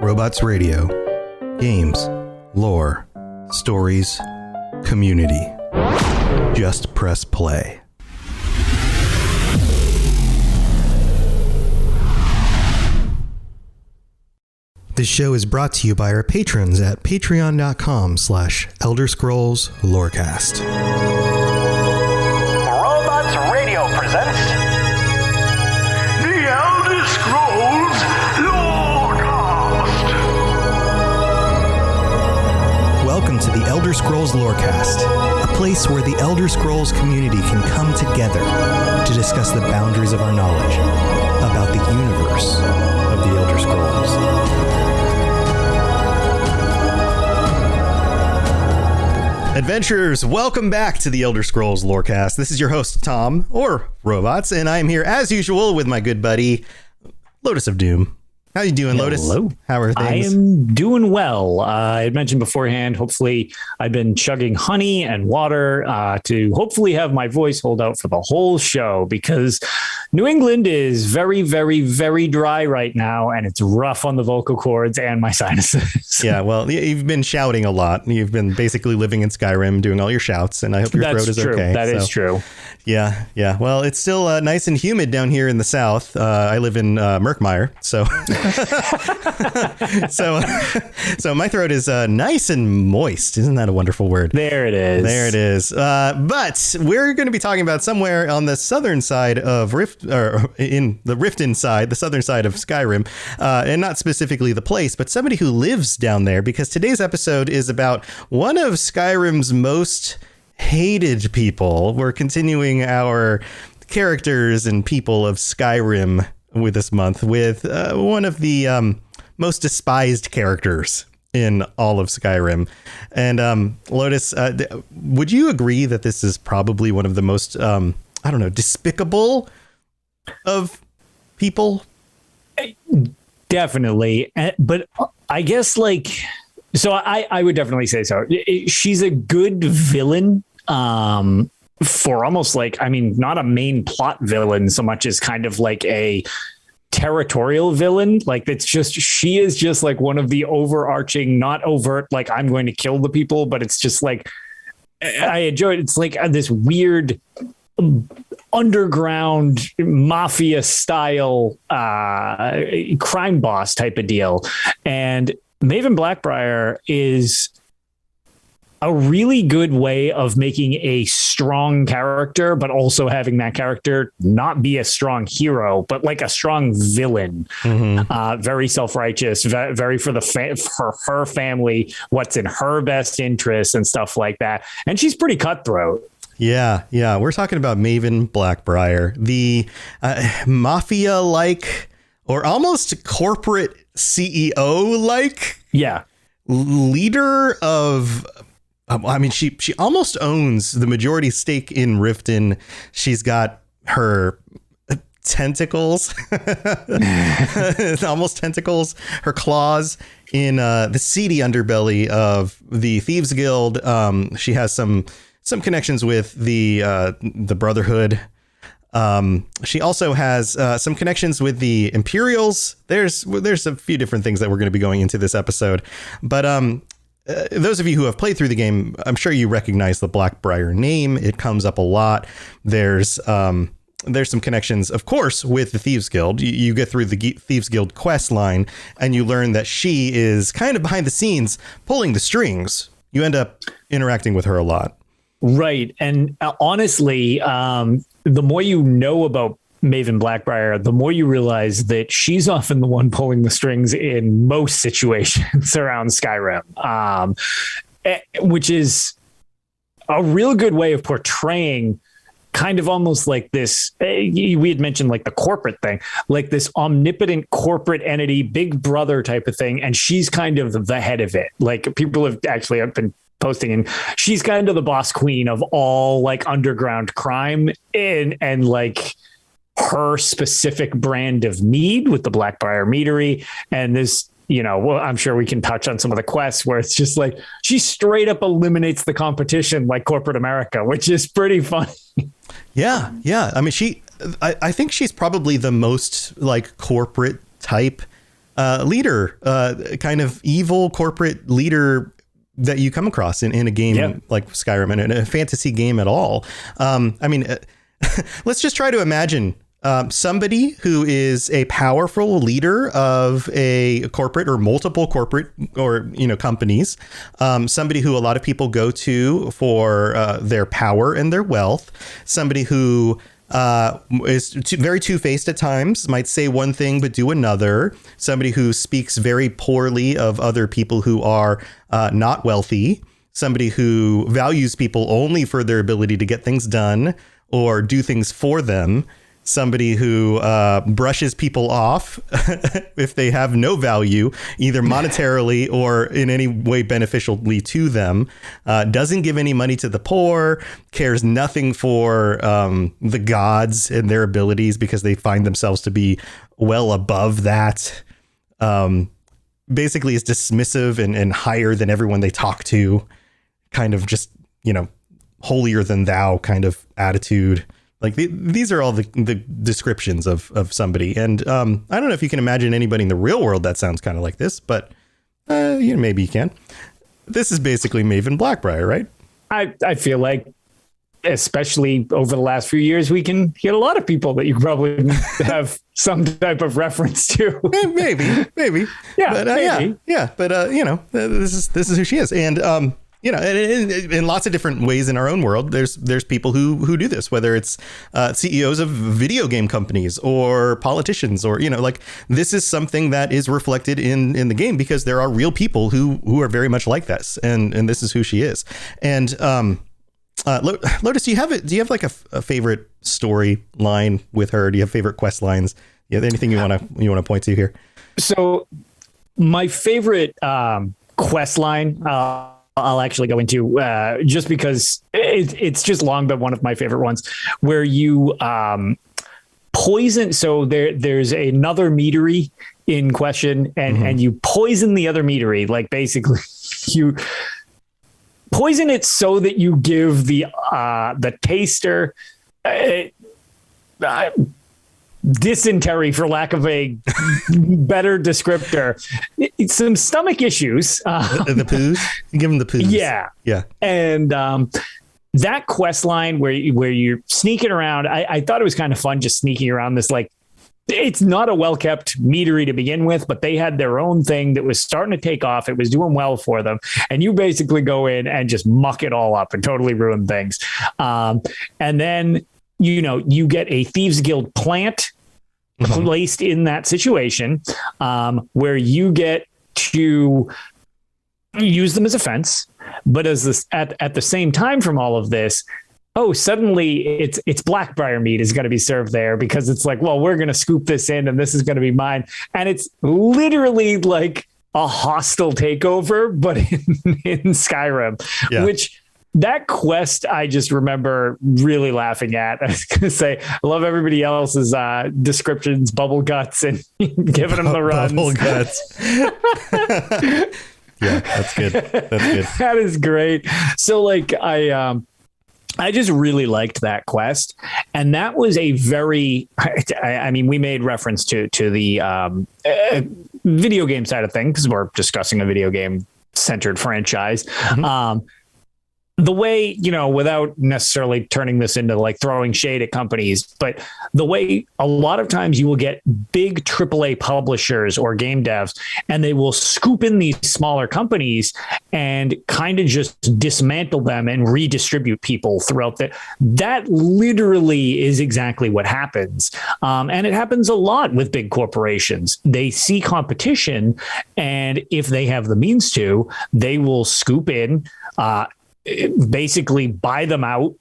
Robots Radio. Games, lore, stories, community. Just press play. This show is brought to you by our patrons at patreon.com/Elder Scrolls Lorecast. Robots Radio presents The Elder Scrolls Lorecast. Welcome to the Elder Scrolls Lorecast, a place where the Elder Scrolls community can come together to discuss the boundaries of our knowledge about the universe of the Elder Scrolls. Adventurers, welcome back to the Elder Scrolls Lorecast. This is your host, Tom, or Robots, and I am here as usual with my good buddy, Lotus of Doom. How you doing, Lotus? Hello. How are things? I am doing well. I had mentioned beforehand, hopefully I've been chugging honey and water to hopefully have my voice hold out for the whole show, because New England is very, very, very dry right now, and it's rough on the vocal cords and my sinuses. Yeah, well, you've been shouting a lot. You've been basically living in Skyrim, doing all your shouts, and I hope your throat is okay. That is true. Yeah. Well, it's still nice and humid down here in the south. I live in Merkmeyer, so so my throat is nice and moist. Isn't that a wonderful word? There it is. There it is. But we're going to be talking about somewhere on the southern side of Rift, or in the Riften side, the southern side of Skyrim, and not specifically the place, but somebody who lives down there, because today's episode is about one of Skyrim's most hated people. We're continuing our characters and people of Skyrim with this month with one of the most despised characters in all of Skyrim. And Lotus, would you agree that this is probably one of the most, despicable of people? Definitely. But I guess so I would definitely say so. She's a good villain. For almost not a main plot villain so much as kind of like a territorial villain. She is just like one of the overarching, not overt, like I'm going to kill the people, but it's just like, I enjoy it. It's like this weird underground mafia style crime boss type of deal. And Maven Black-Briar is a really good way of making a strong character, but also having that character not be a strong hero, but like a strong villain. Mm-hmm. Very self-righteous, very for for her family, what's in her best interest and stuff like that. And she's pretty cutthroat. Yeah. We're talking about Maven Black-Briar, the mafia-like or almost corporate CEO-like leader of... she almost owns the majority stake in Riften. She's got her tentacles, almost tentacles, her claws in the seedy underbelly of the Thieves Guild. She has some connections with the Brotherhood. She also has some connections with the Imperials. There's a few different things that we're going to be going into this episode, but those of you who have played through the game, I'm sure you recognize the Black-Briar name. It comes up a lot. There's some connections, of course, with the Thieves Guild. You get through the Thieves Guild quest line and you learn that she is kind of behind the scenes pulling the strings. You end up interacting with her a lot. Right. And honestly, the more you know about Maven Black-Briar, the more you realize that she's often the one pulling the strings in most situations around Skyrim, which is a real good way of portraying kind of almost like this. We had mentioned like the corporate thing, like this omnipotent corporate entity, big brother type of thing. And she's kind of the head of it. Like people have been posting, and she's kind of the boss queen of all like underground crime and like her specific brand of mead with the Black-Briar Meadery. And this, I'm sure we can touch on some of the quests where it's just like she straight up eliminates the competition like corporate America, which is pretty funny. Yeah. I mean, I think she's probably the most like corporate type leader, kind of evil corporate leader that you come across in a game like Skyrim, and in a fantasy game at all. I mean, let's just try to imagine somebody who is a powerful leader of a corporate or multiple corporate or, companies, somebody who a lot of people go to for their power and their wealth, somebody who is very two-faced at times, might say one thing but do another, somebody who speaks very poorly of other people who are not wealthy, somebody who values people only for their ability to get things done or do things for them, somebody who brushes people off if they have no value, either monetarily or in any way beneficially to them, doesn't give any money to the poor, cares nothing for the gods and their abilities because they find themselves to be well above that, basically is dismissive and higher than everyone they talk to, kind of just, holier than thou kind of attitude. Like these are all the descriptions of somebody. And I don't know if you can imagine anybody in the real world that sounds kind of like this, but maybe you can. This is basically Maven Black-Briar, right? I feel like, especially over the last few years, we can get a lot of people that you probably have some type of reference to. Maybe. Yeah, but, maybe. Yeah. But, this is who she is. And, in lots of different ways in our own world, there's people who do this, whether it's CEOs of video game companies or politicians, or, this is something that is reflected in the game because there are real people who are very much like this. And this is who she is. And Lotus, do you have like a favorite story line with her? Do you have favorite quest lines? You have anything you want to point to here? So my favorite quest line, I'll actually go into just because it's just long, but one of my favorite ones where you poison. So there's another meadery in question and you poison the other meadery. Like basically you poison it so that you give the taster dysentery, for lack of a better descriptor, some stomach issues. The poos? You give them the poos. Yeah. And that quest line where you're sneaking around, I thought it was kind of fun just sneaking around this, like, it's not a well-kept meadery to begin with, but they had their own thing that was starting to take off. It was doing well for them. And you basically go in and just muck it all up and totally ruin things. And then you get a Thieves Guild plant placed in that situation where you get to use them as a fence. But at the same time from all of this, suddenly it's Black-Briar meat is going to be served there because it's like, well, we're going to scoop this in and this is going to be mine. And it's literally like a hostile takeover, but in Skyrim, which... That quest, I just remember really laughing at. I was going to say, I love everybody else's descriptions, bubble guts, and giving them the runs. Bubble guts. Yeah, that's good. That is great. So, like, I just really liked that quest, and that was a very. I mean, we made reference to the video game side of things because we're discussing a video game centered franchise. The way, without necessarily turning this into like throwing shade at companies, but the way a lot of times you will get big AAA publishers or game devs, and they will scoop in these smaller companies and kind of just dismantle them and redistribute people throughout that literally is exactly what happens. And it happens a lot with big corporations. They see competition, and if they have the means to, they will scoop in, basically buy them out,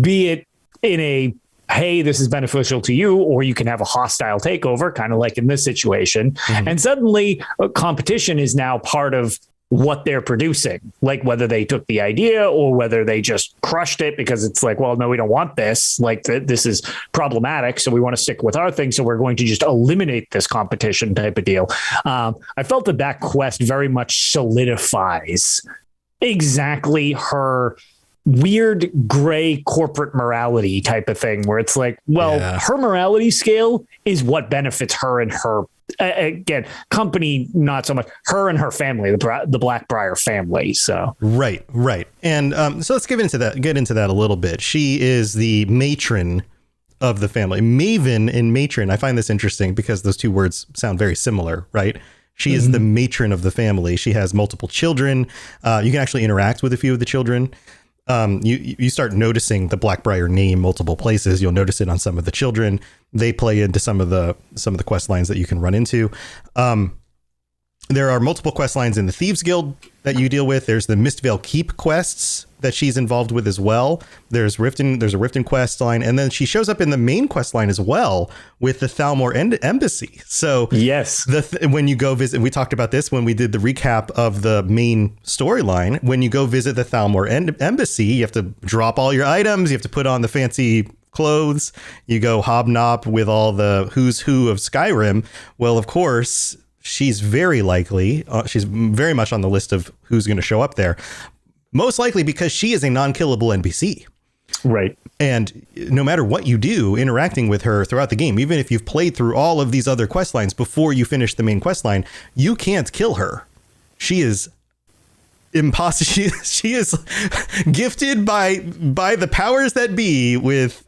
be it in a, hey, this is beneficial to you, or you can have a hostile takeover, kind of like in this situation. And suddenly competition is now part of what they're producing, like whether they took the idea or whether they just crushed it because it's like, well, no, we don't want this. Like this is problematic. So we want to stick with our thing. So we're going to just eliminate this competition type of deal. I felt that quest very much solidifies exactly her weird gray corporate morality type of thing where it's like, well, her morality scale is what benefits her and her, again, company, not so much her and her family, the Black-Briar family. So right. And so let's get into that a little bit. She is the matron of the family. Maven and matron, I find this interesting because those two words sound very similar, right? She is the matron of the family. She has multiple children. You can actually interact with a few of the children. You start noticing the Black-Briar name multiple places. You'll notice it on some of the children. They play into some of the quest lines that you can run into. There are multiple quest lines in the Thieves Guild that you deal with. There's the Mistvale Keep quests that she's involved with as well. There's a Riften quest line, and then she shows up in the main quest line as well with the Thalmor Embassy. So yes, when you go visit, we talked about this when we did the recap of the main storyline. When you go visit the Thalmor Embassy, you have to drop all your items. You have to put on the fancy clothes. You go hobnob with all the who's who of Skyrim. Well, of course, she's very likely, she's very much on the list of who's going to show up there. Most likely because she is a non-killable NPC. Right. And no matter what you do interacting with her throughout the game, even if you've played through all of these other quest lines before you finish the main quest line, you can't kill her. She is impossible. She is gifted by the powers that be with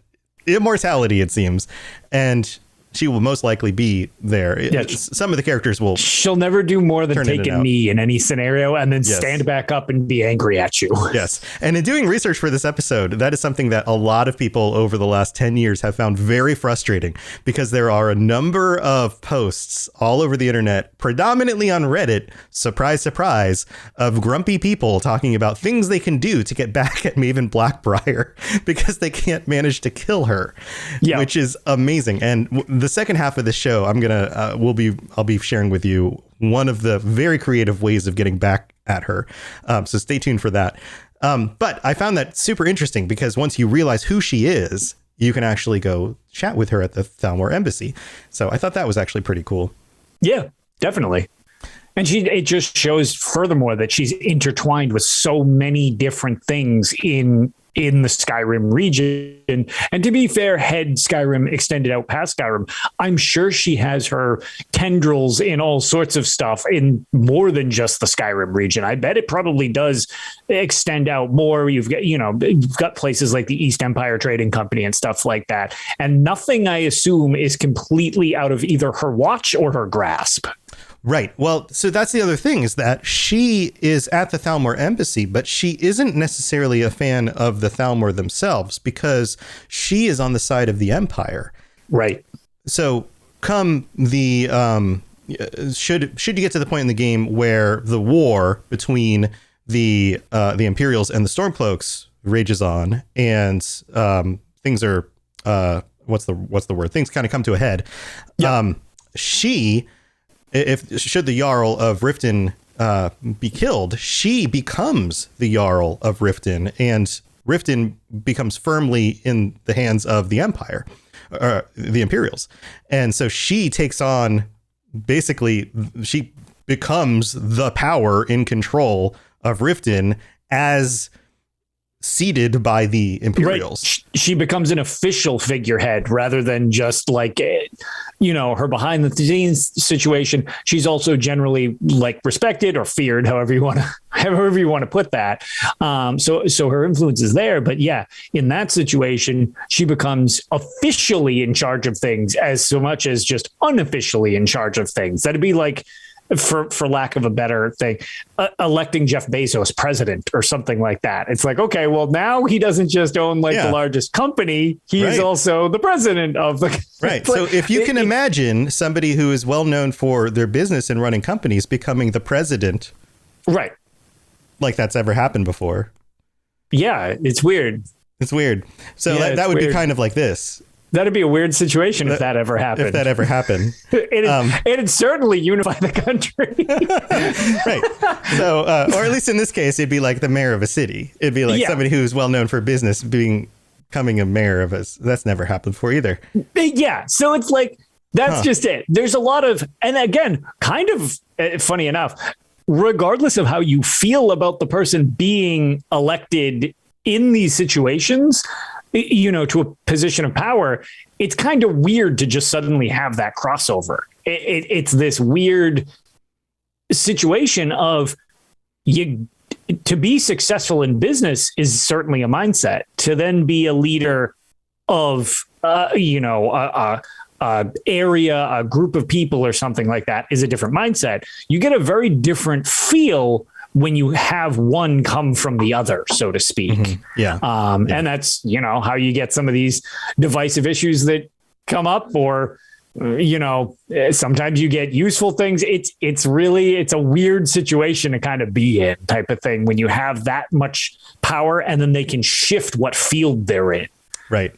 immortality, it seems. And she will most likely be there. Some of the characters will. She'll never do more than take a knee in any scenario and then stand back up and be angry at you. Yes. And in doing research for this episode, that is something that a lot of people over the last 10 years have found very frustrating because there are a number of posts all over the internet, predominantly on Reddit, surprise, surprise, of grumpy people talking about things they can do to get back at Maven Black-Briar because they can't manage to kill her, which is amazing. And the second half of the show, I'll be sharing with you one of the very creative ways of getting back at her. So stay tuned for that. But I found that super interesting because once you realize who she is, you can actually go chat with her at the Thalmor Embassy. So I thought that was actually pretty cool. Yeah, definitely. And it just shows furthermore that she's intertwined with so many different things in the Skyrim region. And to be fair, had Skyrim extended out past Skyrim, I'm sure she has her tendrils in all sorts of stuff in more than just the Skyrim region. I bet it probably does extend out more. You've got places like the East Empire Trading Company and stuff like that. And nothing, I assume, is completely out of either her watch or her grasp. Right. Well, so that's the other thing is that she is at the Thalmor Embassy, but she isn't necessarily a fan of the Thalmor themselves because she is on the side of the Empire. Right. So come the should you get to the point in the game where the war between the Imperials and the Stormcloaks rages on and things are what's the word? Things kind of come to a head. Yep. Should the Jarl of Riften be killed, she becomes the Jarl of Riften, and Riften becomes firmly in the hands of the Empire, the Imperials. And so she takes on, basically, she becomes the power in control of Riften as seated by the Imperials. Right. She becomes an official figurehead rather than just like, her behind the scenes situation. She's also generally like respected or feared, however you want to put that. So her influence is there, but yeah, in that situation, she becomes officially in charge of things as so much as just unofficially in charge of things. That'd be like, for lack of a better thing, electing Jeff Bezos president or something like that. It's like, okay, well, now he doesn't just own the largest company. He is also the president of the... Right. So if you can imagine somebody who is well known for their business and running companies becoming the president. Right. Like that's ever happened before. Yeah, it's weird. It's weird. So that would be kind of like this. That'd be a weird situation if that ever happened. If that ever happened. It'd certainly unify the country. Right. So, or at least in this case, it'd be like the mayor of a city. It'd be like somebody who's well known for business becoming a mayor of us. That's never happened before either. Yeah. So it's like, that's just it. There's a lot of, and again, kind of funny enough, regardless of how you feel about the person being elected in these situations, to a position of power, it's kind of weird to just suddenly have that crossover. It's this weird situation of to be successful in business is certainly a mindset. To then be a leader of, area, a group of people or something like that is a different mindset. You get a very different feel when you have one come from the other, so to speak. Mm-hmm. Yeah. And that's, how you get some of these divisive issues that come up, or, sometimes you get useful things. It's a weird situation to kind of be in, type of thing, when you have that much power and then they can shift what field they're in. Right.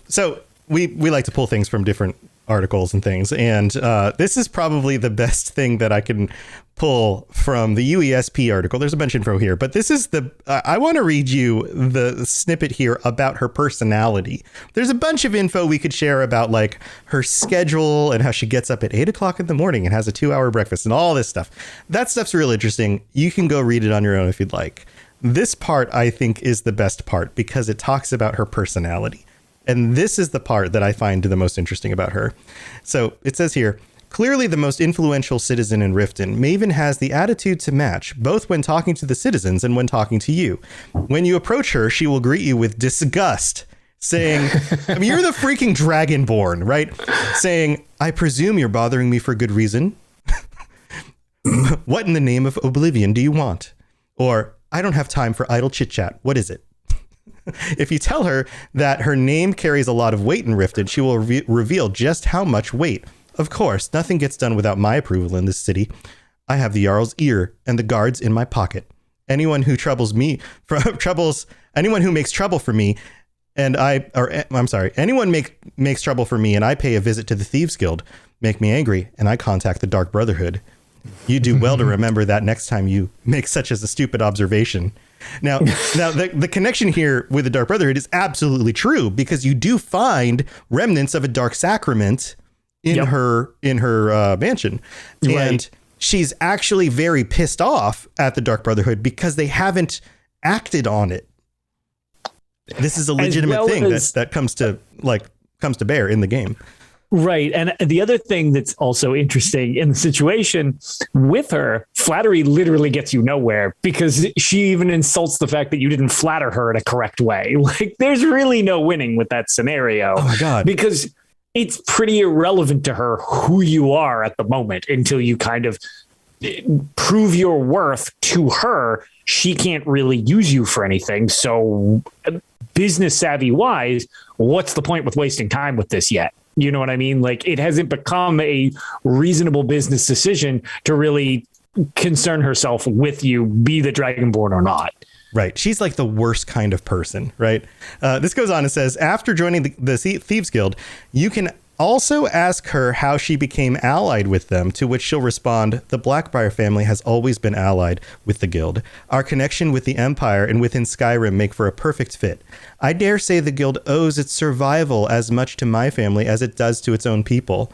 So we like to pull things from different articles and things. And this is probably the best thing that I can pull from the UESP article. There's a bunch of info here, but this is I want to read you the snippet here about her personality. There's a bunch of info we could share about like her schedule and how she gets up at 8 o'clock in the morning and has a 2-hour breakfast and all this stuff. That stuff's real interesting. You can go read it on your own if you'd like. This part, I think, is the best part because it talks about her personality. And this is the part that I find the most interesting about her. So it says here, clearly the most influential citizen in Riften, Maven has the attitude to match, both when talking to the citizens and when talking to you. When you approach her, she will greet you with disgust, saying, you're the freaking Dragonborn, right? Saying, I presume you're bothering me for good reason. What in the name of oblivion do you want? Or, I don't have time for idle chit-chat. What is it? If you tell her that her name carries a lot of weight in Riften, she will reveal just how much weight. Of course, nothing gets done without my approval in this city. I have the Jarl's ear and the guards in my pocket. Anyone who anyone who makes trouble for me, anyone makes trouble for me and I pay a visit to the Thieves Guild, make me angry, and I contact the Dark Brotherhood. You do well to remember that next time you make such as a stupid observation. Now the connection here with the Dark Brotherhood is absolutely true because you do find remnants of a dark sacrament in her mansion. Right. And she's actually very pissed off at the Dark Brotherhood because they haven't acted on it. This is a legitimate thing that comes to bear in the game. Right. And the other thing that's also interesting in the situation with her, flattery literally gets you nowhere because she even insults the fact that you didn't flatter her in a correct way. Like, there's really no winning with that scenario. Oh, my God. Because it's pretty irrelevant to her who you are at the moment until you kind of prove your worth to her. She can't really use you for anything. So business savvy wise, what's the point with wasting time with this yet? You know what I mean? Like, it hasn't become a reasonable business decision to really concern herself with you, be the Dragonborn or not. Right. She's like the worst kind of person, right? This goes on and says, after joining the Thieves Guild, you can also ask her how she became allied with them, to which she'll respond, the Black-Briar family has always been allied with the guild. Our connection with the Empire and within Skyrim make for a perfect fit. I dare say the guild owes its survival as much to my family as it does to its own people.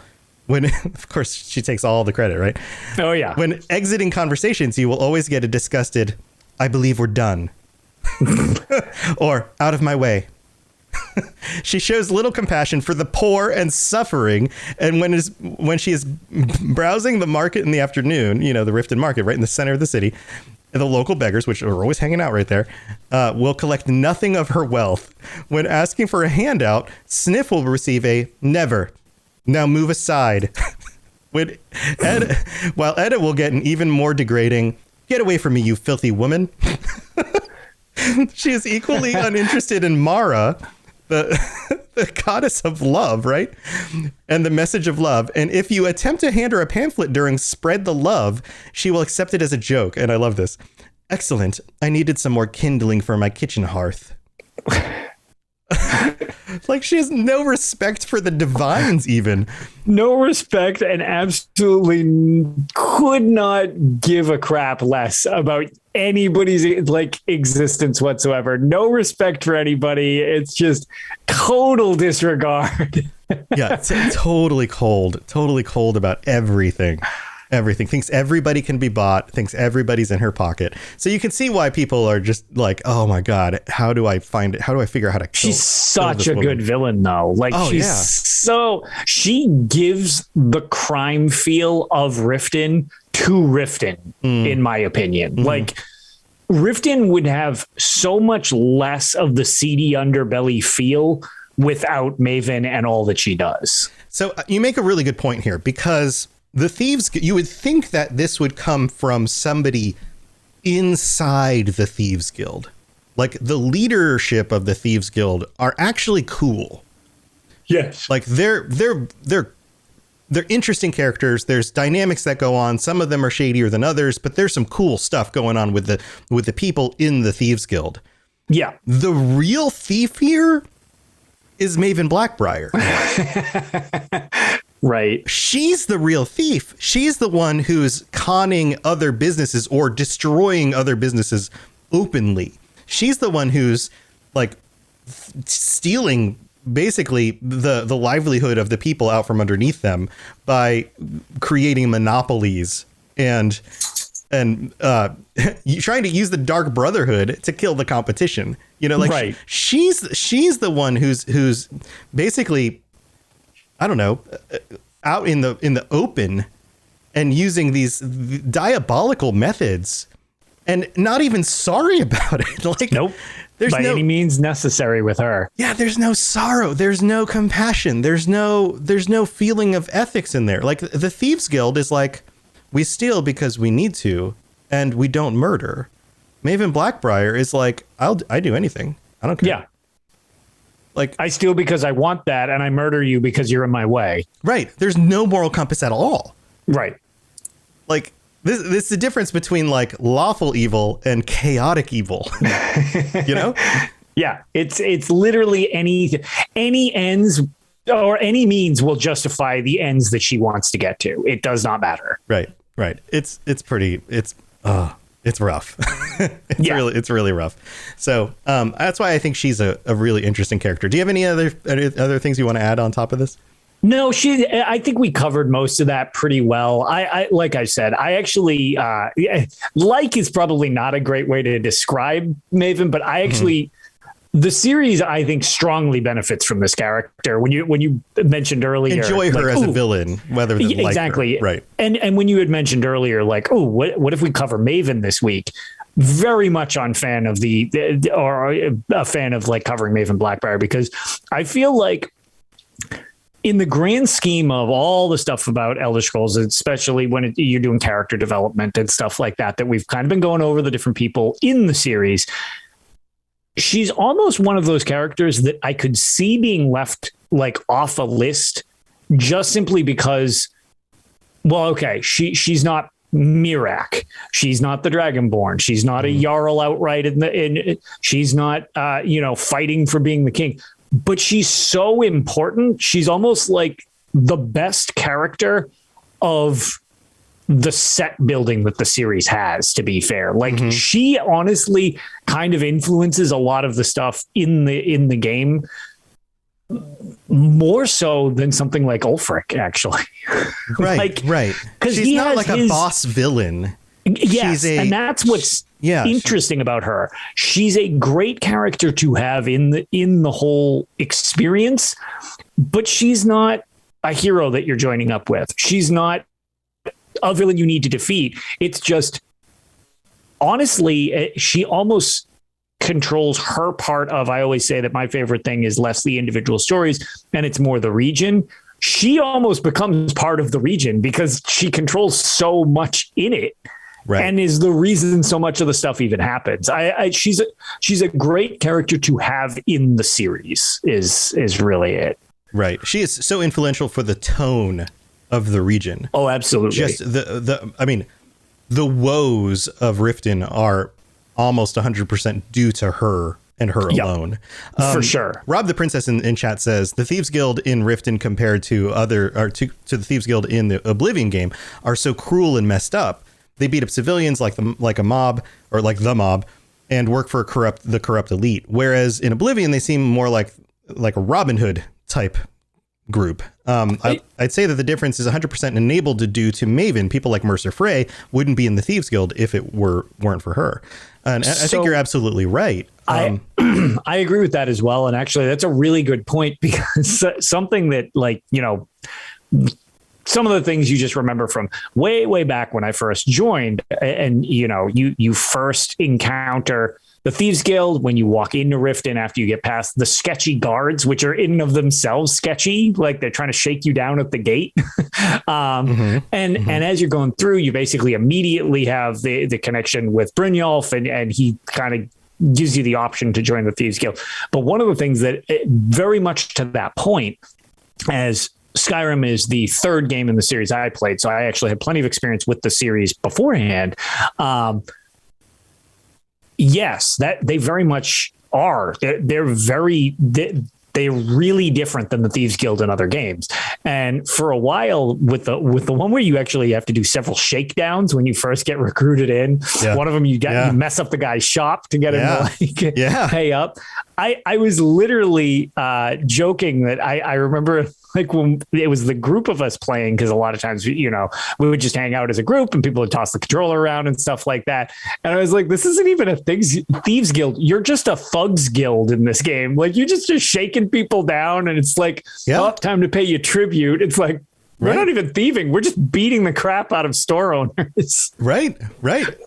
When, of course, she takes all the credit, right? Oh, yeah. When exiting conversations, you will always get a disgusted, I believe we're done. Or, out of my way. She shows little compassion for the poor and suffering, and when she is browsing the market in the afternoon, the Riften Market right in the center of the city, the local beggars, which are always hanging out right there, will collect nothing of her wealth. When asking for a handout, Sniff will receive a never. Now move aside. While Edda will get an even more degrading, get away from me, you filthy woman. She is equally uninterested in Mara, the goddess of love, right? And the message of love. And if you attempt to hand her a pamphlet during Spread the Love, she will accept it as a joke. And I love this. Excellent. I needed some more kindling for my kitchen hearth. Like, she has no respect for the divines, even. No respect, and absolutely could not give a crap less about anybody's existence whatsoever. No respect for anybody. It's just total disregard. Yeah, it's totally cold about everything. everything, thinks everybody can be bought, thinks everybody's in her pocket. So you can see why people are just like, oh my God, how do I find it? How do I figure out how to kill? She's such a good villain though. Like she gives the crime feel of Riften to Riften, in my opinion. Like Riften would have so much less of the seedy underbelly feel without Maven and all that she does. So you make a really good point here, because the Thieves, you would think that this would come from somebody inside the Thieves Guild. Like the leadership of the Thieves Guild are actually cool. Yes. Like they're interesting characters. There's dynamics that go on. Some of them are shadier than others, but there's some cool stuff going on with the people in the Thieves Guild. Yeah. The real thief here is Maven Black-Briar. Right. She's the real thief. She's the one who's conning other businesses or destroying other businesses openly. She's the one who's like stealing basically the livelihood of the people out from underneath them by creating monopolies and trying to use the Dark Brotherhood to kill the competition. You know, like right. she's the one who's basically, I don't know, out in the open and using these diabolical methods and not even sorry about it. Like, nope. There's by no, any means necessary with her. Yeah, there's no sorrow. There's no compassion. There's no feeling of ethics in there. Like the Thieves Guild is like, we steal because we need to, and we don't murder. Maven Black-Briar is like, I do anything. I don't care. Yeah. Like I steal because I want that, and I murder you because you're in my way. Right. There's no moral compass at all. Right. Like this is the difference between like lawful evil and chaotic evil. You know? Yeah. It's literally any ends or any means will justify the ends that she wants to get to. It does not matter. Right. Right. It's rough. It's really rough. So that's why I think she's a really interesting character. Do you have any other things you want to add on top of this? No, I think we covered most of that pretty well. I like I said, I actually like is probably not a great way to describe Maven, but I actually the series I think strongly benefits from this character. When you mentioned earlier, enjoy her as a villain, whether than exactly like her. Right. And when you had mentioned earlier, like, oh, what if we cover Maven this week? Very much on fan of or a fan of like covering Maven Black-Briar, because I feel like in the grand scheme of all the stuff about Elder Scrolls, especially when you're doing character development and stuff like that we've kind of been going over the different people in the series, she's almost one of those characters that I could see being left like off a list just simply because, well, okay, she's not Mirak. She's not the Dragonborn. She's not a Jarl outright she's not, fighting for being the king. But she's so important. She's almost like the best character of the set building that the series has, to be fair. Like she honestly kind of influences a lot of the stuff in the game more so than something like Ulfric, actually. Right. Right. Because she's not like a boss villain. Yes. And that's what's interesting about her. She's a great character to have in the whole experience, but she's not a hero that you're joining up with. She's not a villain you need to defeat. It's just, honestly, she almost controls her part of, I always say that my favorite thing is less the individual stories and it's more the region. She almost becomes part of the region because she controls so much in it. Right. And is the reason so much of the stuff even happens. She's a great character to have in the series is really it. Right. She is so influential for the tone of the region. Oh, absolutely. Just the woes of Riften are almost 100% due to her and her alone. For sure. Rob the Princess in chat says the Thieves Guild in Riften compared to the Thieves Guild in the Oblivion game are so cruel and messed up. They beat up civilians like a mob or like the mob and work for the corrupt elite. Whereas in Oblivion, they seem more like a Robin Hood type group. I'd say that the difference is 100% enabled due to Maven. People like Mercer Frey wouldn't be in the Thieves Guild if it weren't for her. And I think you're absolutely right. I agree with that as well. And actually, that's a really good point, because something that, like, you know, some of the things you just remember from way back when I first joined, and, you know, you first encounter the Thieves Guild when you walk into Riften after you get past the sketchy guards, which are in and of themselves sketchy, like they're trying to shake you down at the gate. And as you're going through, you basically immediately have the connection with Brynjolf, and he kind of gives you the option to join the Thieves Guild. But one of the things that very much to that point, as Skyrim is the third game in the series I played, so I actually had plenty of experience with the series beforehand. Yes, that they very much are. They're really different than the Thieves Guild in other games. And for a while, with the one where you actually have to do several shakedowns when you first get recruited in, one of them you mess up the guy's shop to get him to pay up. I was literally joking that I remember, like, when it was the group of us playing, because a lot of times, you know, we would just hang out as a group and people would toss the controller around and stuff like that. And I was like, this isn't even a Thieves Guild. You're just a thugs guild in this game. Like, you're just shaking people down, and it's like, time to pay you tribute. It's like, we're not even thieving. We're just beating the crap out of store owners. Right.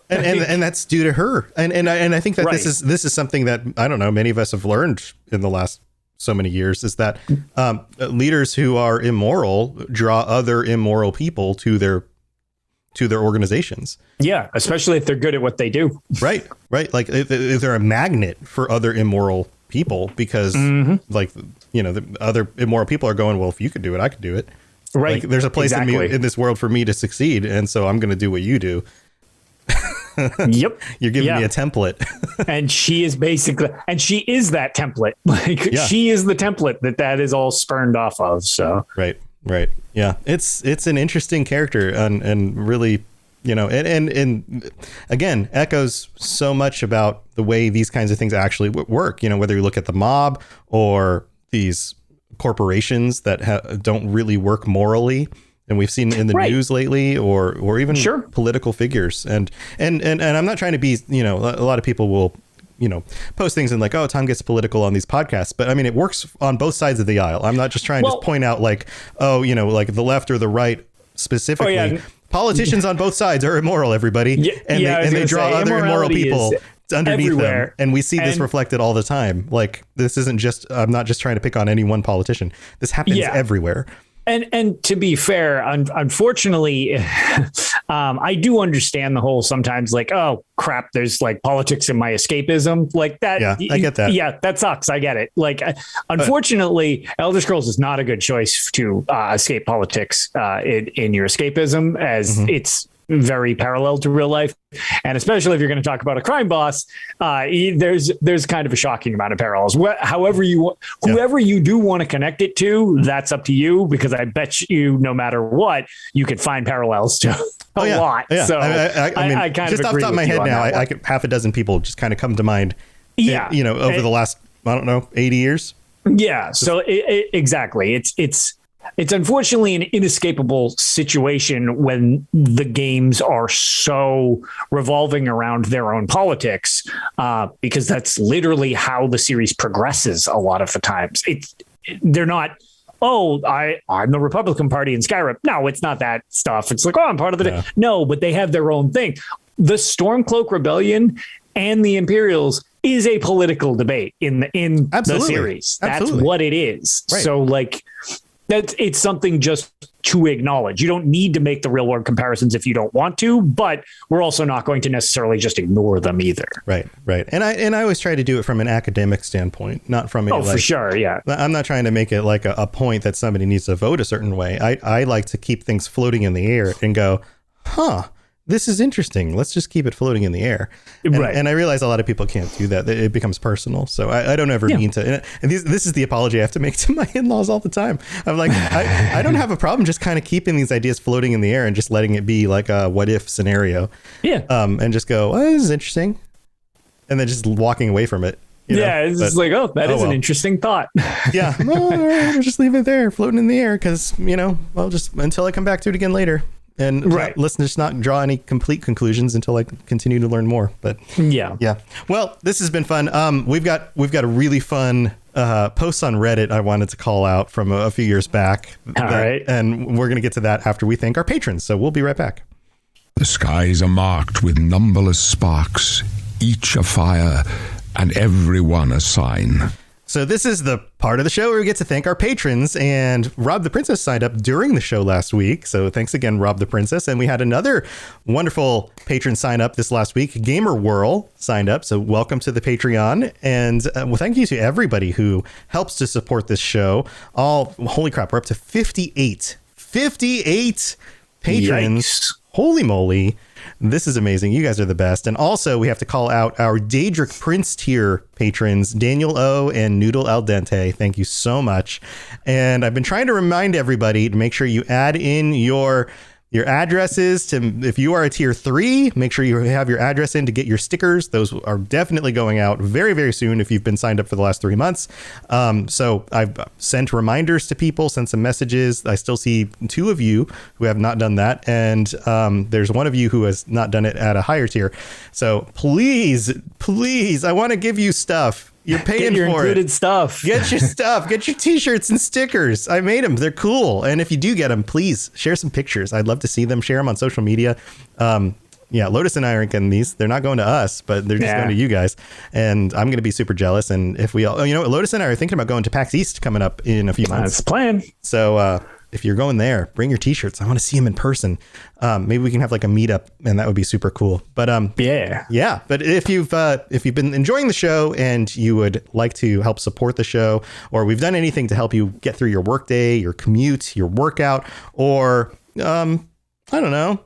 And that's due to her. And I think that this is something that, I don't know, many of us have learned in the last so many years, is that leaders who are immoral draw other immoral people to their organizations. Yeah, especially if they're good at what they do. Right. Like if they're a magnet for other immoral people, because like, you know, the other immoral people are going, well, if you could do it, I could do it. Right. Like, there's a place in this world for me to succeed, and so I'm going to do what you do. Yep. You're giving me a template. And she is that template. Like, she is the template that is all spurned off of. So right. Yeah. It's an interesting character, and really, you know, and again, echoes so much about the way these kinds of things actually work. You know, whether you look at the mob or these corporations that don't really work morally, and we've seen in the news lately, or even political figures. And I'm not trying to be, you know, a lot of people will, you know, post things and like, oh, Tom gets political on these podcasts. But I mean, it works on both sides of the aisle. I'm not just trying to point out like, oh, you know, like the left or the right specifically. Oh, yeah. Politicians on both sides are immoral, everybody. And they draw other immoral people underneath them. And we see this reflected all the time. Like, this isn't just, I'm not just trying to pick on any one politician. This happens everywhere. And to be fair, unfortunately, I do understand the whole sometimes like, oh, crap, there's like politics in my escapism like that. Yeah, I get that. Yeah, that sucks. I get it. Like, unfortunately, Elder Scrolls is not a good choice to escape politics in your escapism, as it's very parallel to real life. And especially if you're going to talk about a crime boss, there's kind of a shocking amount of parallels. Whoever you do want to connect it to, that's up to you, because I bet you no matter what, you could find parallels to a lot. Yeah. So I mean, I kind just of off the top of my head now, I could, half a dozen people just kind of come to mind. Yeah. You know, over the last, I don't know, 80 years. Yeah. So exactly. It's unfortunately an inescapable situation when the games are so revolving around their own politics, because that's literally how the series progresses a lot of the times. They're not, oh, I'm the Republican Party in Skyrim. No, it's not that stuff. It's like, oh, I'm part of the... No, but they have their own thing. The Stormcloak Rebellion and the Imperials is a political debate in the series. That's what it is. Right. So like... It's something just to acknowledge. You don't need to make the real world comparisons if you don't want to, but we're also not going to necessarily just ignore them either. Right. And I always try to do it from an academic standpoint, not from for sure. Yeah. I'm not trying to make it like a point that somebody needs to vote a certain way. I like to keep things floating in the air and go, this is interesting. Let's just keep it floating in the air. And I realize a lot of people can't do that. It becomes personal. So I don't ever mean to. And this is the apology I have to make to my in-laws all the time. I'm like, I don't have a problem just kind of keeping these ideas floating in the air and just letting it be like a what if scenario. Yeah. And just go, this is interesting. And then just walking away from it. Yeah, it's just like, oh, that is an interesting thought. Yeah, we'll just leave it there, floating in the air, because well, just until I come back to it again later, and let's just not draw any complete conclusions until I continue to learn more. But yeah. Well, this has been fun. We've got a really fun post on Reddit I wanted to call out from a few years back. All right, and we're gonna get to that after we thank our patrons. So we'll be right back. The skies are marked with numberless sparks, each a fire, and every one a sign. So this is the part of the show where we get to thank our patrons, and Rob the Princess signed up during the show last week. So thanks again, Rob the Princess. And we had another wonderful patron sign up this last week. Gamer Whirl signed up. So welcome to the Patreon. And well, thank you to everybody who helps to support this show. Holy crap, we're up to 58 patrons. Yikes. Holy moly. This is amazing. You guys are the best. And also we have to call out our Daedric Prince tier patrons, Daniel O and Noodle Al Dente. Thank you so much. And I've been trying to remind everybody to make sure you add in your addresses to, if you are a tier 3, make sure you have your address in to get your stickers. Those are definitely going out very, very soon if you've been signed up for the last 3 months. So I've sent reminders to people, sent some messages. I still see 2 of you who have not done that. And there's 1 of you who has not done it at a higher tier. So please, I want to give you stuff. You're paying your for included stuff. Get your stuff. Get your t-shirts and stickers. I made them. They're cool. And if you do get them, please share some pictures. I'd love to see them. Share them on social media. Lotus and I are getting these. They're not going to us, but they're just going to you guys. And I'm going to be super jealous. And if we all, Lotus and I are thinking about going to PAX East coming up in a few months. That's the plan. So if you're going there, bring your t-shirts. I want to see them in person. Maybe we can have like a meetup, and that would be super cool. But yeah. But if you've been enjoying the show and you would like to help support the show, or we've done anything to help you get through your workday, your commute, your workout, or I don't know,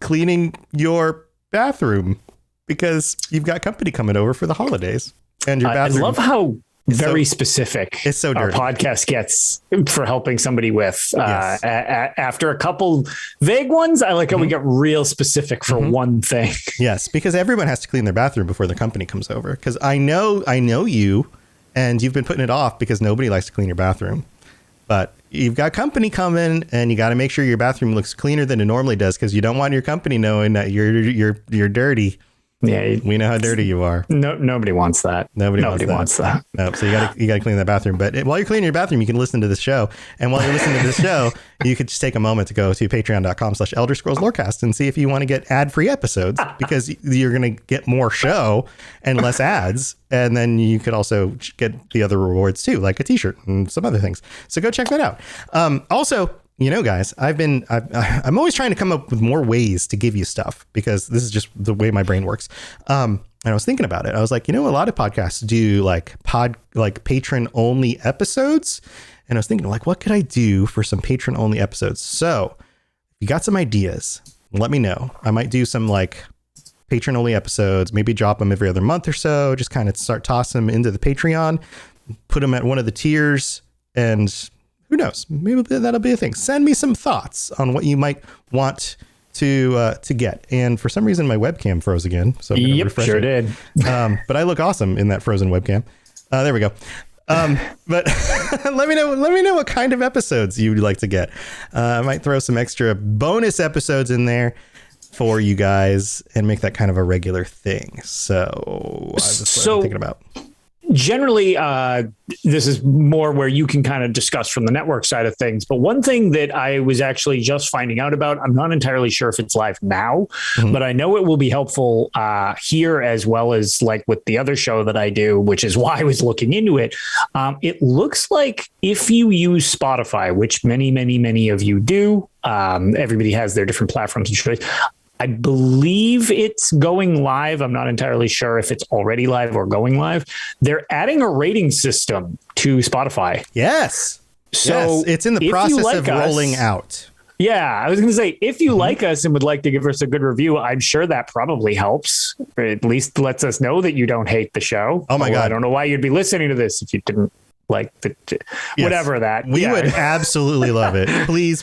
cleaning your bathroom because you've got company coming over for the holidays, and your bathroom. I love how very specific it's so dirty. Our podcast gets for helping somebody with after a couple vague ones. I like how we get real specific for one thing. Yes, because everyone has to clean their bathroom before the company comes over. Because I know you, and you've been putting it off because nobody likes to clean your bathroom. But you've got company coming, and you got to make sure your bathroom looks cleaner than it normally does, because you don't want your company knowing that you're dirty. Yeah, we know how dirty you are. No, nobody wants that. Nobody wants that. Nope. So you gotta clean that bathroom. But while you're cleaning your bathroom, you can listen to this show. And while you're listening to this show, you could just take a moment to go to patreon.com/Elder Scrolls Lorecast and see if you want to get ad-free episodes, because you're going to get more show and less ads. And then you could also get the other rewards too, like a t-shirt and some other things. So go check that out. Also, guys, I'm always trying to come up with more ways to give you stuff, because this is just the way my brain works. And I was thinking about it. I was like, a lot of podcasts do like patron only episodes. And I was thinking, like, what could I do for some patron only episodes? So if you got some ideas, let me know. I might do some like patron only episodes, maybe drop them every other month or so, just kind of start tossing them into the Patreon, put them at one of the tiers, and who knows? Maybe that'll be a thing. Send me some thoughts on what you might want to get. And for some reason, my webcam froze again. So I'm gonna refresh sure it. Did. But I look awesome in that frozen webcam. There we go. But let me know what kind of episodes you'd like to get. I might throw some extra bonus episodes in there for you guys and make that kind of a regular thing. So that's what I'm thinking about. Generally, this is more where you can kind of discuss from the network side of things. But one thing that I was actually just finding out about, I'm not entirely sure if it's live now, but I know it will be helpful here, as well as like with the other show that I do, which is why I was looking into it. It looks like if you use Spotify, which many of you do, everybody has their different platforms and choice. I believe it's going live. I'm not entirely sure if it's already live or going live. They're adding a rating system to Spotify. Yes. So it's in the process of rolling out. Yeah, I was going to say, if you like us and would like to give us a good review, I'm sure that probably helps. Or at least lets us know that you don't hate the show. Oh my God. I don't know why you'd be listening to this if you didn't like the whatever that. We would absolutely love it. Please.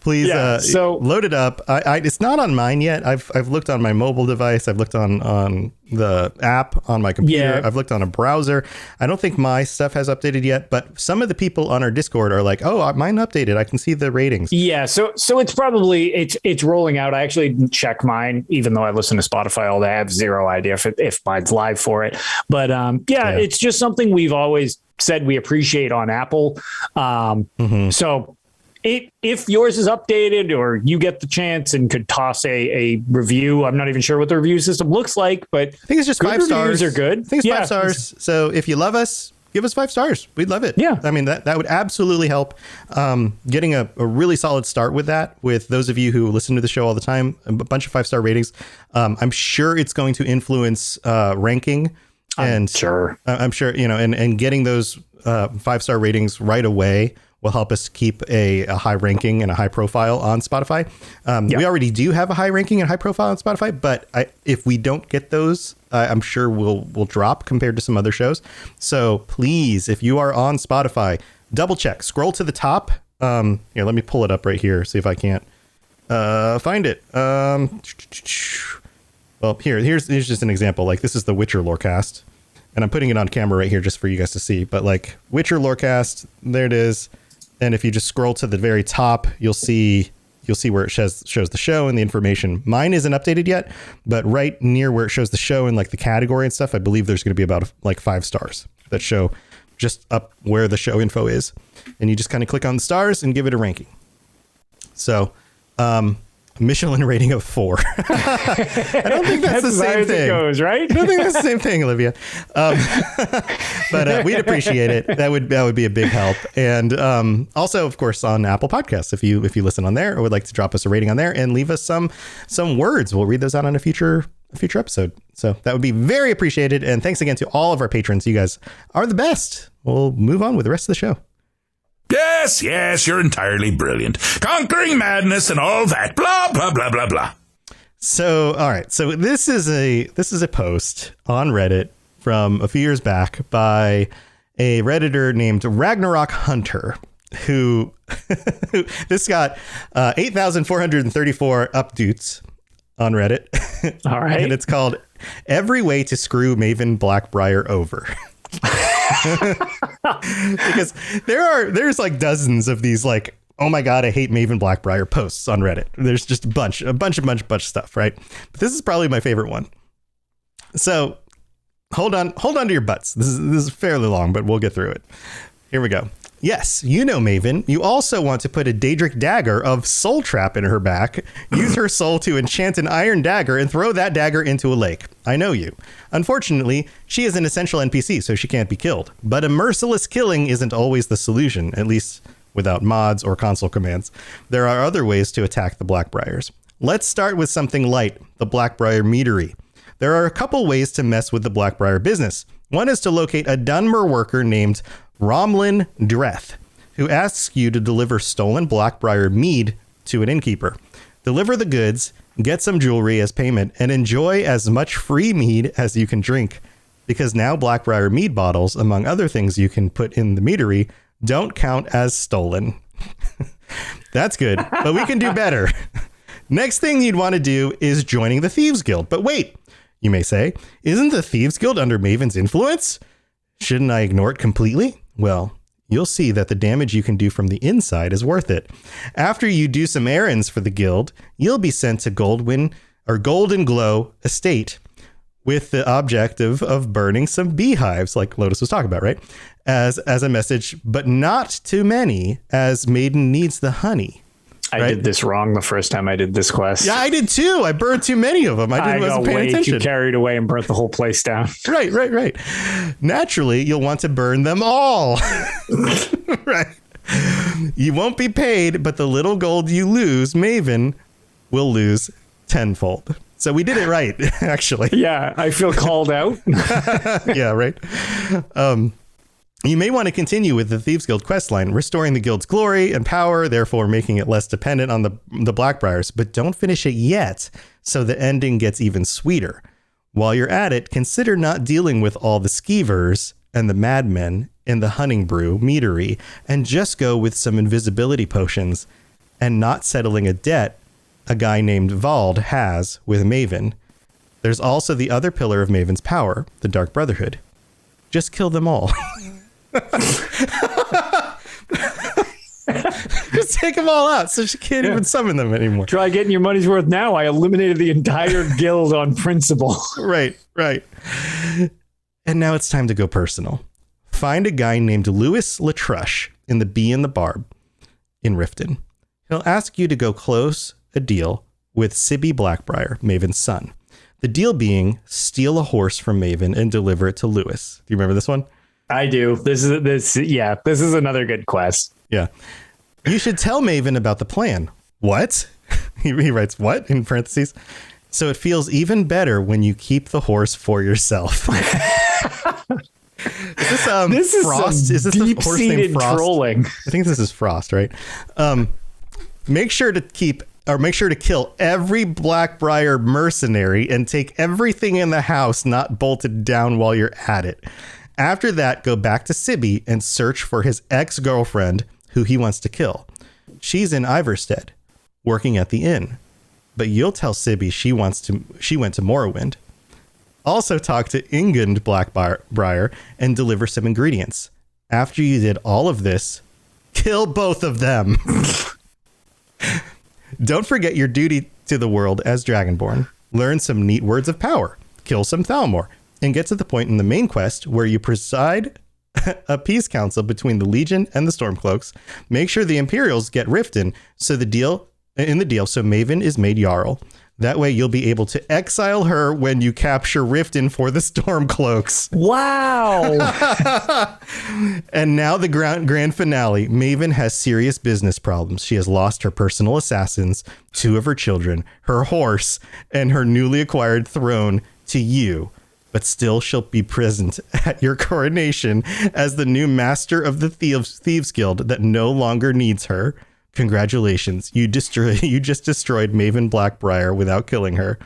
Yeah, so load it up. It's not on mine yet. I've looked on my mobile device. I've looked on the app on my computer. Yeah. I've looked on a browser. I don't think my stuff has updated yet, but some of the people on our Discord are like, "Oh, mine updated. I can see the ratings." Yeah, so it's probably it's rolling out. I actually didn't check mine, even though I listen to Spotify all day. I have zero idea if mine's live for it. But it's just something we've always said we appreciate on Apple. So if yours is updated or you get the chance and could toss a review, I'm not even sure what the review system looks like, but I think it's just 5 stars. Are good. I think it's 5 stars. So if you love us, give us 5 stars. We'd love it. Yeah. I mean, that would absolutely help. Getting a really solid start with that, with those of you who listen to the show all the time, a bunch of 5-star ratings. I'm sure it's going to influence ranking. I'm sure, and getting those 5-star ratings right away will help us keep a high ranking and a high profile on Spotify. We already do have a high ranking and high profile on Spotify, but if we don't get those, I'm sure we'll drop compared to some other shows. So please, if you are on Spotify, double check, scroll to the top. Here, let me pull it up right here. See if I can't find it. Well, here's just an example. Like, this is the Witcher Lorecast, and I'm putting it on camera right here just for you guys to see. But like, Witcher Lorecast, there it is. And if you just scroll to the very top, you'll see where it shows the show and the information. Mine isn't updated yet, but right near where it shows the show and like the category and stuff, I believe there's going to be about like 5 stars that show just up where the show info is. And you just kind of click on the stars and give it a ranking. So, Michelin rating of 4. I don't think that's the same thing. It goes, right? I don't think that's the same thing, Olivia. But we'd appreciate it. That would be a big help. And also, of course, on Apple Podcasts, if you listen on there or would like to drop us a rating on there and leave us some words, we'll read those out on a future episode. So that would be very appreciated. And thanks again to all of our patrons. You guys are the best. We'll move on with the rest of the show. Yes, you're entirely brilliant. Conquering madness and all that. Blah, blah, blah, blah, blah. So, all right. So this is a post on Reddit from a few years back by a Redditor named Ragnarok Hunter, who this got 8,434 updates on Reddit. All right. And it's called Every Way to Screw Maven Black-Briar Over. Because there's like dozens of these like, oh my god, I hate Maven Black-Briar posts on Reddit. There's just a bunch of stuff, right? But this is probably my favorite one. So hold on to your butts. This is fairly long, but we'll get through it. Here we go. Yes, you know Maven. You also want to put a Daedric dagger of Soul Trap in her back, use her soul to enchant an iron dagger, and throw that dagger into a lake. I know you. Unfortunately, she is an essential NPC, so she can't be killed. But a merciless killing isn't always the solution, at least without mods or console commands. There are other ways to attack the Black-Briars. Let's start with something light, the Black-Briar meadery. There are a couple ways to mess with the Black-Briar business. One is to locate a Dunmer worker named Romlin Dreth, who asks you to deliver stolen Black-Briar mead to an innkeeper. Deliver the goods, get some jewelry as payment, and enjoy as much free mead as you can drink. Because now Black-Briar mead bottles, among other things you can put in the meadery, don't count as stolen. That's good, but we can do better. Next thing you'd want to do is joining the Thieves Guild. But wait, you may say, isn't the Thieves Guild under Maven's influence? Shouldn't I ignore it completely? Well, you'll see that the damage you can do from the inside is worth it. After you do some errands for the guild, you'll be sent to Golden Glow Estate with the objective of burning some beehives, like Lotus was talking about, right? As a message, but not too many, as Maiden needs the honey. I did this wrong the first time I did this quest. Yeah, I did too. I burned too many of them. I wasn't paying attention. Too carried away and burnt the whole place down. Right. Naturally, you'll want to burn them all. Right. You won't be paid, but the little gold you lose, Maven will lose tenfold. So we did it right, actually. Yeah, I feel called out. Yeah, right. You may want to continue with the Thieves Guild questline, restoring the guild's glory and power, therefore making it less dependent on the Black-Briars, but don't finish it yet, so the ending gets even sweeter. While you're at it, consider not dealing with all the skeevers and the madmen in the hunting brew meadery, and just go with some invisibility potions and not settling a debt a guy named Vald has with Maven. There's also the other pillar of Maven's power, the Dark Brotherhood. Just kill them all. Just take them all out so she can't even summon them anymore. Try getting your money's worth now. I eliminated the entire guild on principle. Right. And now it's time to go personal. Find a guy named Louis Latrush in the Bee and the Barb in Riften. He'll ask you to go close a deal with Sibby Black-Briar, Maven's son. The deal being steal a horse from Maven and deliver it to Louis. Do you remember this one? I do. This is another good quest. Yeah. You should tell Maven about the plan. What? He writes, what? In parentheses. So it feels even better when you keep the horse for yourself. Is this Frost? Is this the horse named Frost? Trolling. I think this is Frost, right? Make sure to kill every Black-Briar mercenary and take everything in the house not bolted down while you're at it. After that, go back to Sibby and search for his ex-girlfriend who he wants to kill. She's in Iverstead, working at the inn. But you'll tell Sibby she went to Morrowind. Also talk to Ingund Black-Briar and deliver some ingredients. After you did all of this, kill both of them. Don't forget your duty to the world as Dragonborn. Learn some neat words of power. Kill some Thalmor. And get to the point in the main quest where you preside a peace council between the Legion and the Stormcloaks. Make sure the Imperials get Riften so Maven is made Jarl. That way you'll be able to exile her when you capture Riften for the Stormcloaks. Wow. And now the grand finale. Maven has serious business problems. She has lost her personal assassins, 2 of her children, her horse, and her newly acquired throne to you. But still she'll be present at your coronation as the new master of the Thieves Guild that no longer needs her. Congratulations, you just destroyed Maven Black-Briar without killing her.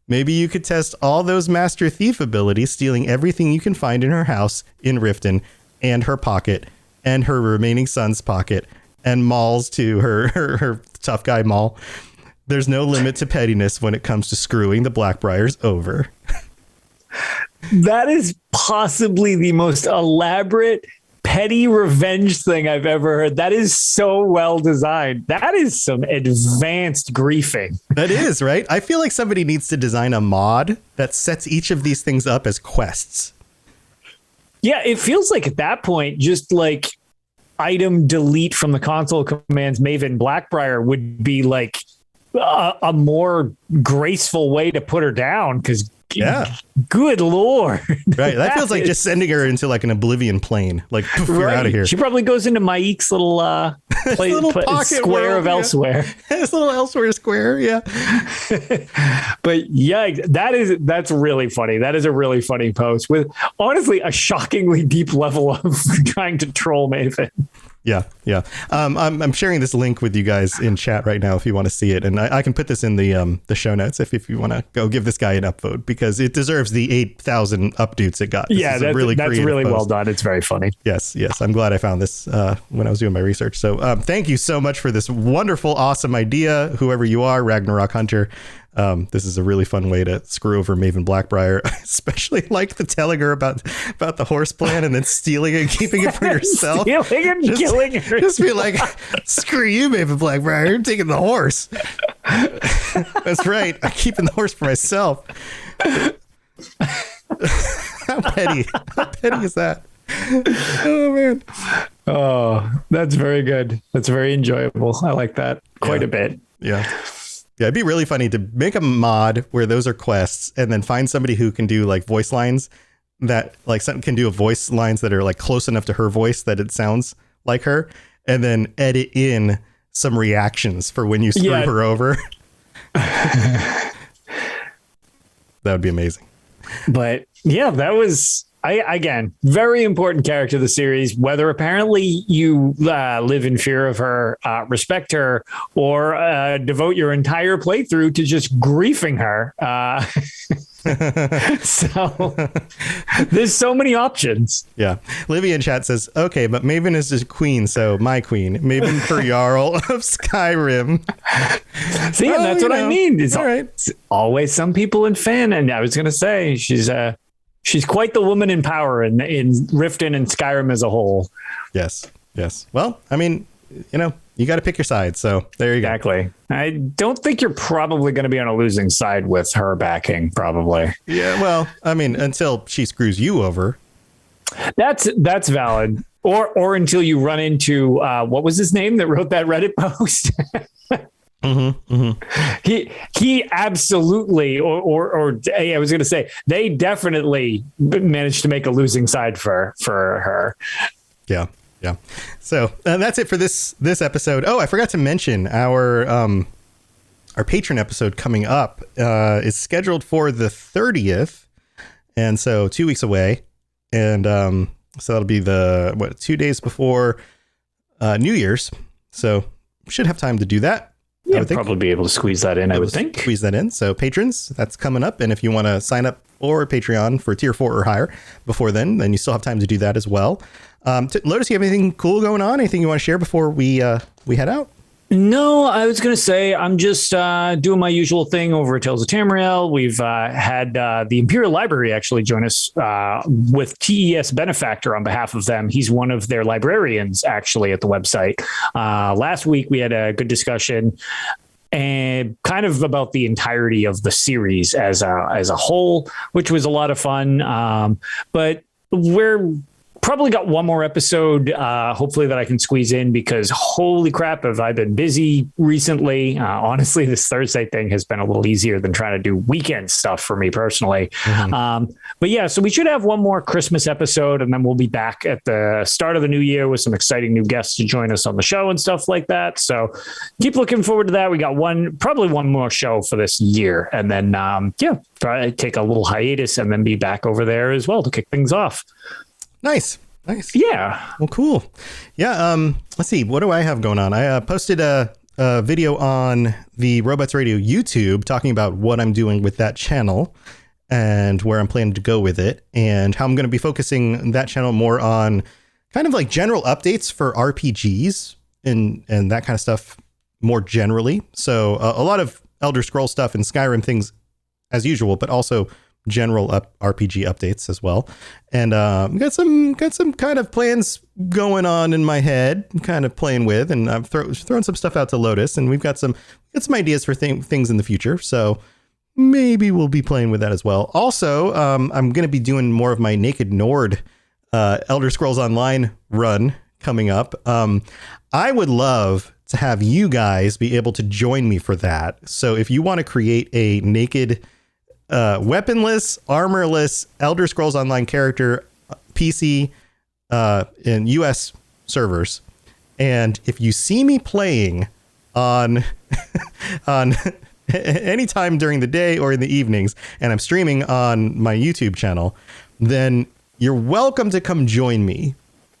Maybe you could test all those master thief abilities, stealing everything you can find in her house in Riften, and her pocket, and her remaining son's pocket, and Maul's too, her tough guy Maul. There's no limit to pettiness when it comes to screwing the Black-Briars over. That is possibly the most elaborate petty revenge thing I've ever heard. That is so well designed. That is some advanced griefing. That is, right? I feel like somebody needs to design a mod that sets each of these things up as quests. Yeah, it feels like at that point, just like item delete from the console commands Maven Black-Briar would be like a more graceful way to put her down, because good Lord. Right. That feels like just sending her into like an oblivion plane. Like, poof, you're out of here. She probably goes into Maik's little, square world, of Elsewhere. This little Elsewhere square. Yeah. But yeah, that's really funny. That is a really funny post with honestly a shockingly deep level of trying to troll Maven. Yeah. I'm sharing this link with you guys in chat right now if you want to see it, and I can put this in the show notes if you want to go give this guy an upvote, because it deserves the 8,000 updates it got. That's really well done. It's very funny. Yes. I'm glad I found this when I was doing my research. So thank you so much for this wonderful, awesome idea, whoever you are, Ragnarok Hunter. This is a really fun way to screw over Maven Black-Briar, especially like the telling her about the horse plan and then stealing it and keeping it for yourself. Stealing and killing her. Just be like, screw you, Maven Black-Briar. I'm taking the horse. That's right. I'm keeping the horse for myself. How petty is that? Oh, man. Oh, that's very good. That's very enjoyable. I like that quite a bit. Yeah. Yeah, it'd be really funny to make a mod where those are quests and then find somebody who can do like voice lines that like something can do a voice lines that are like close enough to her voice that it sounds like her, and then edit in some reactions for when you screw her over. That would be amazing. But yeah, that was Again, very important character of the series. Whether apparently you live in fear of her, respect her, or devote your entire playthrough to just griefing her. So there's so many options. Yeah. Livy in chat says, okay, but Maven is just queen, so my queen. Maven for Jarl of Skyrim. See, and that's what I mean. It's, all right. It's always some people in Finn, and I was going to say she's quite the woman in power in Riften and Skyrim as a whole. Yes. Well, I mean, you got to pick your side. So there you go. Exactly. I don't think you're probably going to be on a losing side with her backing, probably. Yeah. Well, I mean, until she screws you over. That's valid. Or until you run into what was his name that wrote that Reddit post? He absolutely, or I was going to say, they definitely managed to make a losing side for her. Yeah. So that's it for this episode. Oh, I forgot to mention our patron episode coming up is scheduled for the 30th, and so 2 weeks away, and so that'll be 2 days before New Year's. So should have time to do that. Yeah, probably be able to squeeze that in. I would think squeeze that in. So patrons, that's coming up, and if you want to sign up for Patreon for tier 4 or higher before then you still have time to do that as well. Lotus, you have anything cool going on? Anything you want to share before we head out? No, I was going to say I'm just doing my usual thing over at Tales of Tamriel. We've had the Imperial Library actually join us with TES Benefactor on behalf of them. He's one of their librarians actually at the website. Last week we had a good discussion and kind of about the entirety of the series as a whole, which was a lot of fun. But we're probably got one more episode, hopefully, that I can squeeze in, because holy crap, have I been busy recently. Honestly, this Thursday thing has been a little easier than trying to do weekend stuff for me personally. But yeah, so we should have one more Christmas episode, and then we'll be back at the start of the new year with some exciting new guests to join us on the show and stuff like that. So keep looking forward to that. We got probably one more show for this year, and then try to take a little hiatus and then be back over there as well to kick things off. Nice. Yeah. Well, cool. Yeah. Let's see. What do I have going on? I posted a video on the Robots Radio YouTube talking about what I'm doing with that channel and where I'm planning to go with it, and how I'm going to be focusing that channel more on kind of like general updates for RPGs and that kind of stuff more generally. So a lot of Elder Scrolls stuff and Skyrim things as usual, but also general RPG updates as well. And got some kind of plans going on in my head, kind of playing with, and I've thrown some stuff out to Lotus, and we've got some ideas for things in the future. So maybe we'll be playing with that as well. Also, I'm going to be doing more of my Naked Nord Elder Scrolls Online run coming up. I would love to have you guys be able to join me for that. So if you want to create a naked weaponless, armorless Elder Scrolls Online character, PC, in US servers, and if you see me playing on any time during the day or in the evenings, and I'm streaming on my YouTube channel, then you're welcome to come join me.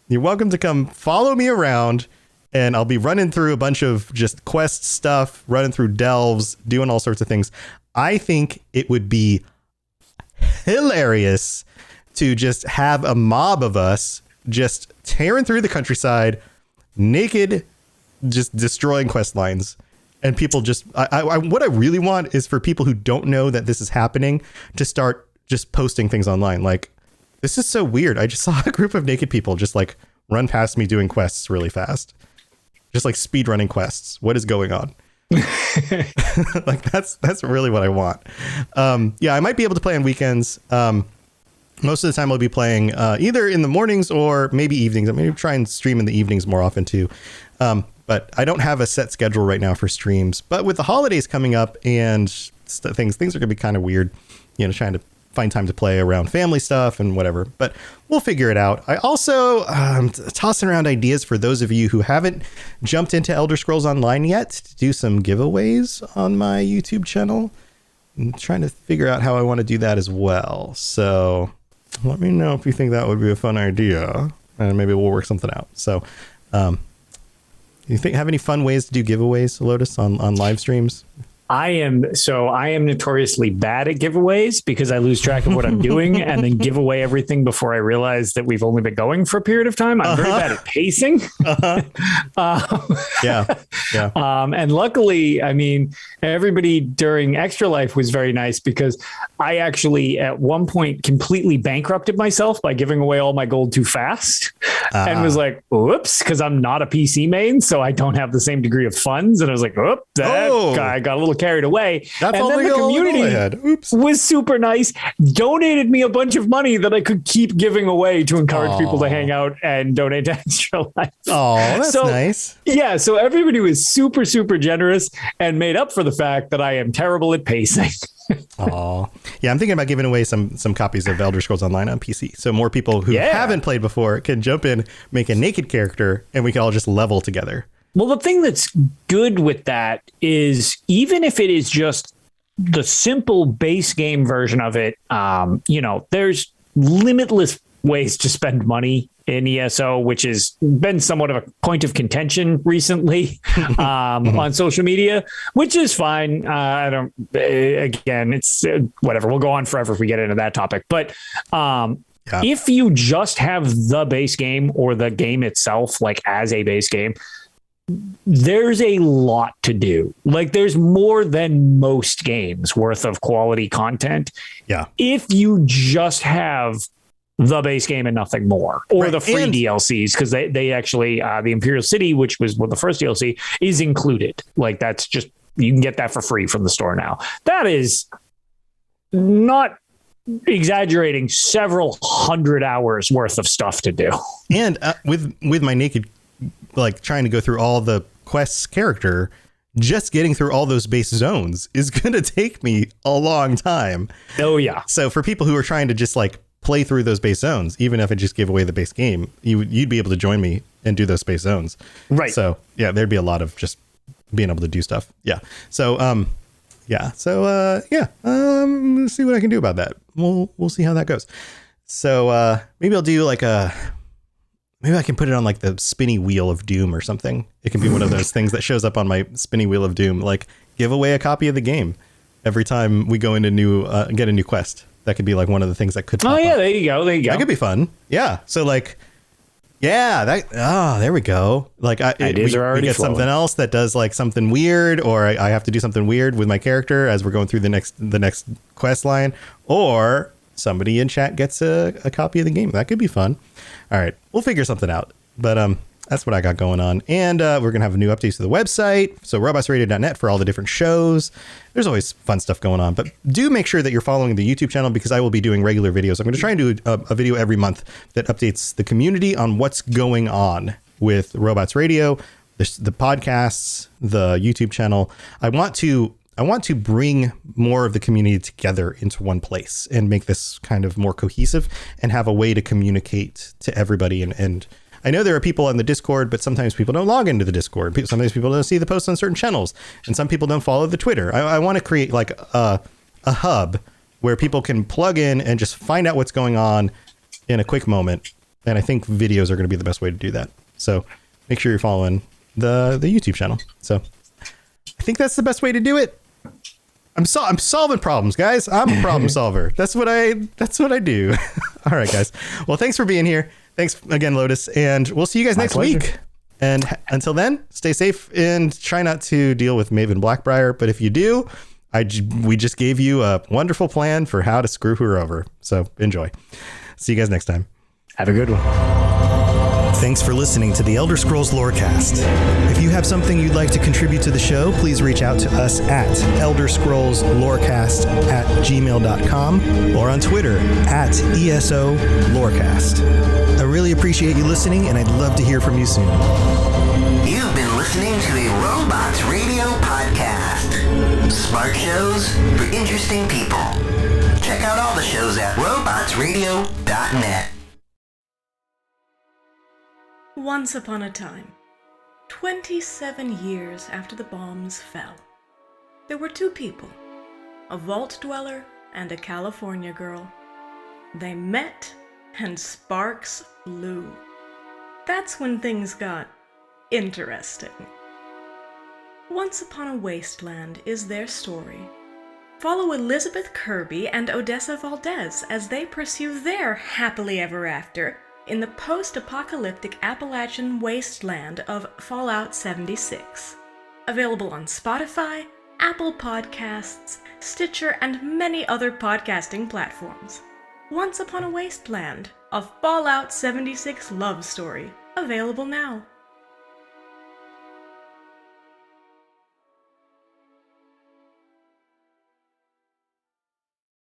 You're welcome to come follow me around, and I'll be running through a bunch of just quest stuff, running through delves, doing all sorts of things. I think it would be hilarious to just have a mob of us just tearing through the countryside, naked, just destroying quest lines. And people just, what I really want is for people who don't know that this is happening to start just posting things online. Like, this is so weird. I just saw a group of naked people just like run past me doing quests really fast. Just like speed running quests. What is going on? Like that's really what I want. Yeah, I might be able to play on weekends. Most of the time I'll be playing either in the mornings or maybe evenings. I'm going to try and stream in the evenings more often too. But I don't have a set schedule right now for streams. But with the holidays coming up and things are going to be kind of weird, trying to find time to play around family stuff and whatever, but we'll figure it out. I also tossing around ideas for those of you who haven't jumped into Elder Scrolls Online yet to do some giveaways on my YouTube channel. I'm trying to figure out how I want to do that as well. So let me know if you think that would be a fun idea, and maybe we'll work something out. So, you have any fun ways to do giveaways, Lotus, on live streams? I am notoriously bad at giveaways because I lose track of what I'm doing and then give away everything before I realize that we've only been going for a period of time. I'm very bad at pacing. Yeah. And luckily, I mean, everybody during Extra Life was very nice because I actually at one point completely bankrupted myself by giving away all my gold too fast and was like, whoops, because I'm not a PC main, so I don't have the same degree of funds. And I was like, that guy got a little carried away. That's and all then the community was super nice, donated me a bunch of money that I could keep giving away to encourage people to hang out and donate to Extra Life. Oh, that's nice. Yeah, so everybody was super, super generous and made up for the fact that I am terrible at pacing. Oh, yeah. I'm thinking about giving away some copies of Elder Scrolls Online on PC, so more people who haven't played before can jump in, make a naked character, and we can all just level together. Well, the thing that's good with that is even if it is just the simple base game version of it, there's limitless ways to spend money in ESO, which has been somewhat of a point of contention recently on social media, which is fine. It's whatever. We'll go on forever if we get into that topic. But if you just have the base game or the game itself, like as a base game, there's a lot to do. Like there's more than most games worth of quality content. Yeah. If you just have the base game and nothing more, or the free DLCs, because they actually, the Imperial City, which was the first DLC, is included. Like that's just, you can get that for free from the store now. That is not exaggerating, several 100 hours worth of stuff to do. And with my naked, like trying to go through all the quests character, just getting through all those base zones is going to take me a long time. Oh yeah. So for people who are trying to just like play through those base zones, even if I just give away the base game, you'd be able to join me and do those base zones. Right. So yeah, there'd be a lot of just being able to do stuff. Yeah. So, let's see what I can do about that. We'll see how that goes. So, maybe I'll do maybe I can put it on like the spinny wheel of doom or something. It can be one of those things that shows up on my spinny wheel of doom, like give away a copy of the game every time we go into get a new quest. That could be like one of the things that could pop up. There you go. That could be fun. Yeah. So like, there we go. Like ideas are already we get flowing. something else that does like something weird, or I have to do something weird with my character as we're going through the next quest line, or somebody in chat gets a copy of the game. That could be fun. All right, we'll figure something out. But that's what I got going on. And we're going to have new updates to the website. So robotsradio.net for all the different shows. There's always fun stuff going on. But do make sure that you're following the YouTube channel, because I will be doing regular videos. I'm going to try and do a video every month that updates the community on what's going on with Robots Radio, the podcasts, the YouTube channel. I want to bring more of the community together into one place and make this kind of more cohesive and have a way to communicate to everybody. And I know there are people on the Discord, but sometimes people don't log into the Discord. Sometimes people don't see the posts on certain channels, and some people don't follow the Twitter. I want to create like a hub where people can plug in and just find out what's going on in a quick moment. And I think videos are going to be the best way to do that. So make sure you're following the YouTube channel. So I think that's the best way to do it. I'm solving problems, guys. I'm a problem solver. That's what I do. All right, guys. Well, thanks for being here. Thanks again, Lotus. And we'll see you guys next week. And until then, stay safe and try not to deal with Maven Black-Briar. But if you do, we just gave you a wonderful plan for how to screw her over. So enjoy. See you guys next time. Have a good one. Thanks for listening to the Elder Scrolls Lorecast. If you have something you'd like to contribute to the show, please reach out to us at elderscrollslorecast@gmail.com or on Twitter @ESO Lorecast. I really appreciate you listening, and I'd love to hear from you soon. You've been listening to a Robots Radio podcast. Smart shows for interesting people. Check out all the shows at robotsradio.net. Once upon a time, 27 years after the bombs fell, there were two people, a vault dweller and a California girl. They met, and sparks flew. That's when things got interesting. Once Upon a Wasteland is their story. Follow Elizabeth Kirby and Odessa Valdez as they pursue their happily ever after in the post-apocalyptic Appalachian wasteland of Fallout 76. Available on Spotify, Apple Podcasts, Stitcher, and many other podcasting platforms. Once Upon a Wasteland, a Fallout 76 love story, available now.